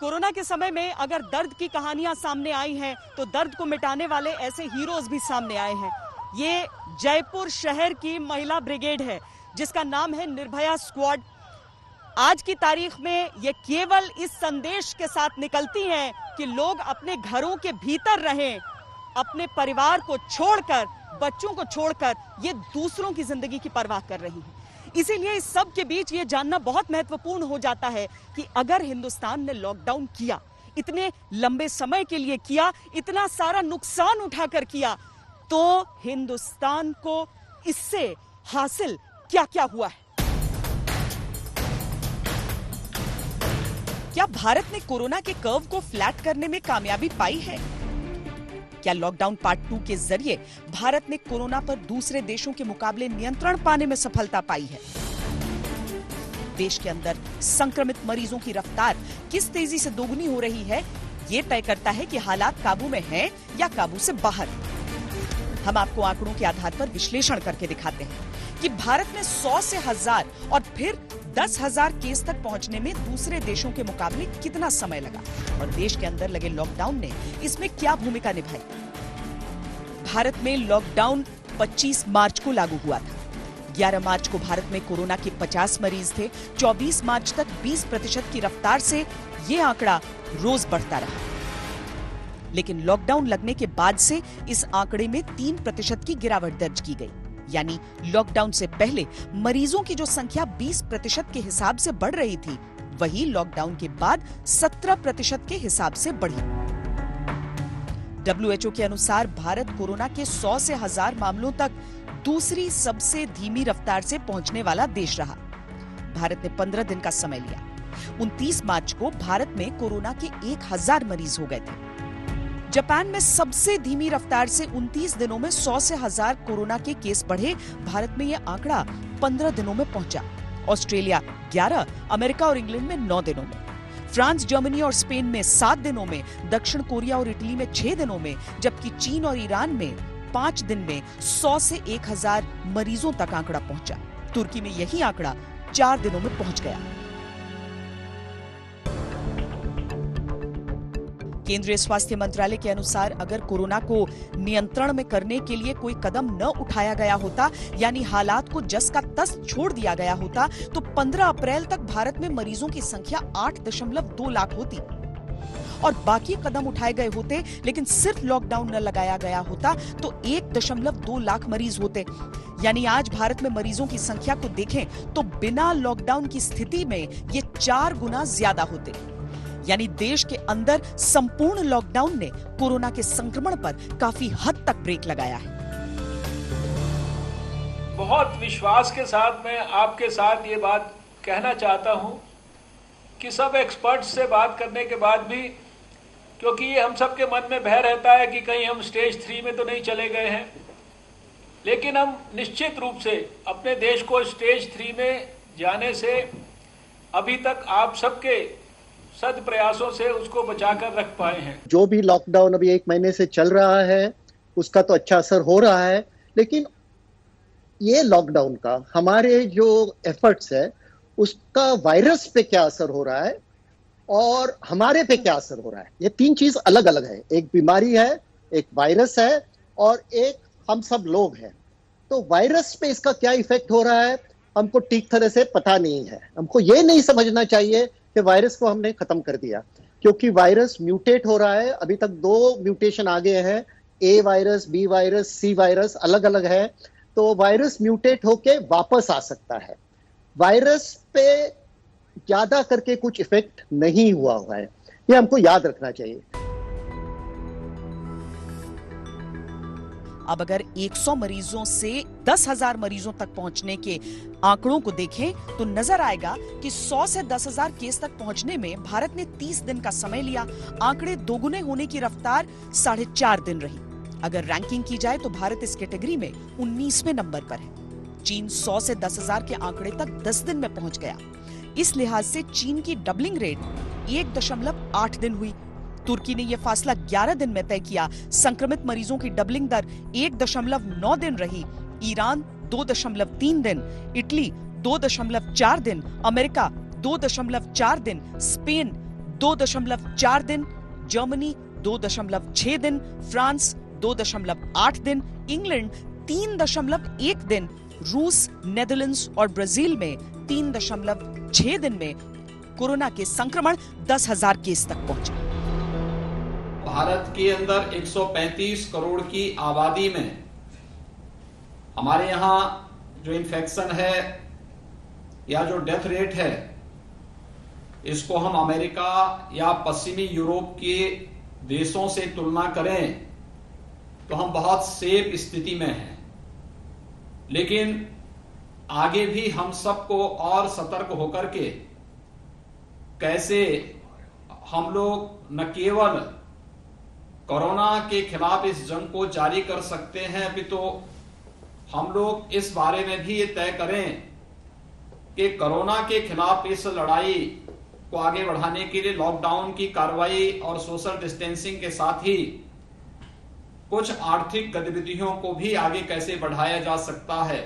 Corona के समय में अगर दर्द की कहानियां सामने आई हैं तो दर्द को मिटाने वाले ऐसे हीरोज भी सामने आए हैं। ये जयपुर शहर की महिला ब्रिगेड है जिसका नाम है निर्भया स्क्वाड। आज की तारीख में ये केवल इस संदेश के साथ निकलती हैं कि लोग अपने घरों के भीतर रहें, अपने परिवार को छोड़कर, बच्चों को छोड़कर ये दूसरों की जिंदगी की परवाह कर रही हैं। इसीलिए इस सब के बीच ये जानना बहुत महत्वपूर्ण हो जाता है कि अगर हिंदुस्तान ने लॉकडाउन किया, इतने लंबे समय के लिए किया, इतना सारा नुकसान उठाकर किया, तो हिंदुस्तान को इससे हासिल क्या-क्या हुआ है। क्या भारत ने कोरोना के कर्व को फ्लैट करने में कामयाबी पाई है? क्या लॉकडाउन पार्ट 2 के जरिए भारत ने कोरोना पर दूसरे देशों के मुकाबले नियंत्रण पाने में सफलता पाई है? देश के अंदर संक्रमित मरीजों की रफ्तार किस तेजी से दोगुनी हो रही है, ये तय करता है कि हालात काबू में हैं या काबू से बाहर। हम आपको आंकड़ों के आधार पर विश्लेषण करके दिखाते हैं कि भारत में 100 से 1000 और फिर 10,000 केस तक पहुंचने में दूसरे देशों के मुकाबले कितना समय लगा और देश के अंदर लगे लॉकडाउन ने इसमें क्या भूमिका निभाई। भारत में लॉकडाउन 25 मार्च को लागू हुआ था। 11 मार्च को भारत में कोरोना के 50 मरीज थे। 24 मार्च तक 20% की रफ्तार से ये आंकड़ा रोज बढ़ता रहा, लेकिन लॉकडाउन लगने के बाद से इस आंकड़े में 3% की गिरावट दर्ज की गई। यानी लॉकडाउन से पहले मरीजों की जो संख्या 20% के हिसाब से बढ़ रही थी, वही लॉकडाउन के बाद 17% के हिसाब से बढ़ी। WHO के अनुसार भारत कोरोना के 100 से 1000 मामलों तक दूसरी सबसे धीमी रफ्तार से पहुंचने वाला देश रहा। भारत ने 15 दिन का समय लिया। 29 मार्च को भारत में कोरोना के 1000 मरीज हो गए थे। जापान में सबसे धीमी रफ्तार से 29 दिनों में 100 से 1000 कोरोना के केस बढ़े। भारत में यह आंकड़ा 15 दिनों में पहुंचा। ऑस्ट्रेलिया 11, अमेरिका और इंग्लैंड में 9 दिनों में, फ्रांस, जर्मनी और स्पेन में 7 दिनों में, दक्षिण कोरिया और इटली में 6 दिनों में, जबकि चीन और ईरान में 5 दिन में 100 से 1000 मरीजों तक आंकड़ा पहुंचा। तुर्की में यही आंकड़ा 4 दिनों में पहुंच गया। केंद्रीय स्वास्थ्य मंत्रालय के अनुसार अगर कोरोना को नियंत्रण में करने के लिए कोई कदम न उठाया गया होता, यानी हालात को जस का तस छोड़ दिया गया होता, तो 15 अप्रैल तक भारत में मरीजों की संख्या 8.2 लाख होती और बाकी कदम उठाए गए होते, लेकिन सिर्फ लॉकडाउन न लगाया गया होता तो 1.2 लाख मरीज होते। यानी आज भारत में मरीजों की संख्या को देखें तो बिना लॉकडाउन की स्थिति में ये 4 गुना ज्यादा होते। यानी देश के अंदर संपूर्ण लॉकडाउन ने कोरोना के संक्रमण पर काफी हद तक ब्रेक लगाया है। बहुत विश्वास के साथ मैं आपके साथ ये बात कहना चाहता हूं कि सब एक्सपर्ट्स से बात करने के बाद भी, क्योंकि ये हम सबके मन में भय रहता है कि कहीं हम स्टेज 3 में तो नहीं चले गए हैं, लेकिन हम निश्चित रूप से अपने देश को स्टेज 3 में जाने से अभी तक आप सबके सद प्रयासों से उसको बचाकर रख पाए हैं। जो भी लॉकडाउन अभी 1 महीने से चल रहा है उसका तो अच्छा असर हो रहा है, लेकिन ये लॉकडाउन का हमारे जो एफर्ट्स है उसका वायरस पे क्या असर हो रहा है और हमारे पे क्या असर हो रहा है, ये 3 चीज अलग अलग है। एक बीमारी है, एक वायरस है और एक हम सब लोग हैं। तो वायरस पे इसका क्या इफेक्ट हो रहा है हमको ठीक तरह से पता नहीं है। हमको ये नहीं समझना चाहिए कि वायरस को हमने खत्म कर दिया, क्योंकि वायरस म्यूटेट हो रहा है। अभी तक 2 म्यूटेशन आ गए हैं, A virus, B virus, C virus, अलग अलग है। तो वायरस म्यूटेट होके वापस आ सकता है। वायरस पे ज्यादा करके कुछ इफेक्ट नहीं हुआ है, ये हमको याद रखना चाहिए। अब अगर 100 मरीजों से 10,000 मरीजों तक पहुंचने के आंकड़ों को देखें तो नजर आएगा कि 100 से 10,000 केस तक पहुंचने में भारत ने 30 दिन का समय लिया। आंकड़े दोगुने होने की रफ्तार 4.5 दिन रही। अगर रैंकिंग की जाए तो भारत इस कैटेगरी में 19वें नंबर पर है। चीन 100 से 10,000 के आंकड़े तक 10 दिन में पहुंच गया। इस लिहाज से चीन की डबलिंग रेट 1.8 दिन हुई। तुर्की ने यह फासला 11 दिन में तय किया। संक्रमित मरीजों की डबलिंग दर 1.9 दिन रही। ईरान 2.3 दिन, इटली 2.4 दिन, अमेरिका 2.4 दिन, स्पेन 2.4 दिन, जर्मनी 2.6 दिन, फ्रांस 2.8 दिन, इंग्लैंड 3.1 दिन, रूस, नेदरलैंड्स और ब्राजील में 3.6 दिन में कोरोना के संक्रमण 10,000 केस तक पहुंचे। भारत के अंदर 135 करोड़ की आबादी में हमारे यहाँ जो इन्फेक्शन है या जो डेथ रेट है, इसको हम अमेरिका या पश्चिमी यूरोप के देशों से तुलना करें तो हम बहुत सेफ स्थिति में हैं। लेकिन आगे भी हम सबको और सतर्क होकर के कैसे हम लोग न केवल कोरोना के खिलाफ इस जंग को जारी कर सकते हैं, अभी तो हम लोग इस बारे में भी ये तय करें कि कोरोना के खिलाफ इस लड़ाई को आगे बढ़ाने के लिए लॉकडाउन की कार्रवाई और सोशल डिस्टेंसिंग के साथ ही कुछ आर्थिक गतिविधियों को भी आगे कैसे बढ़ाया जा सकता है।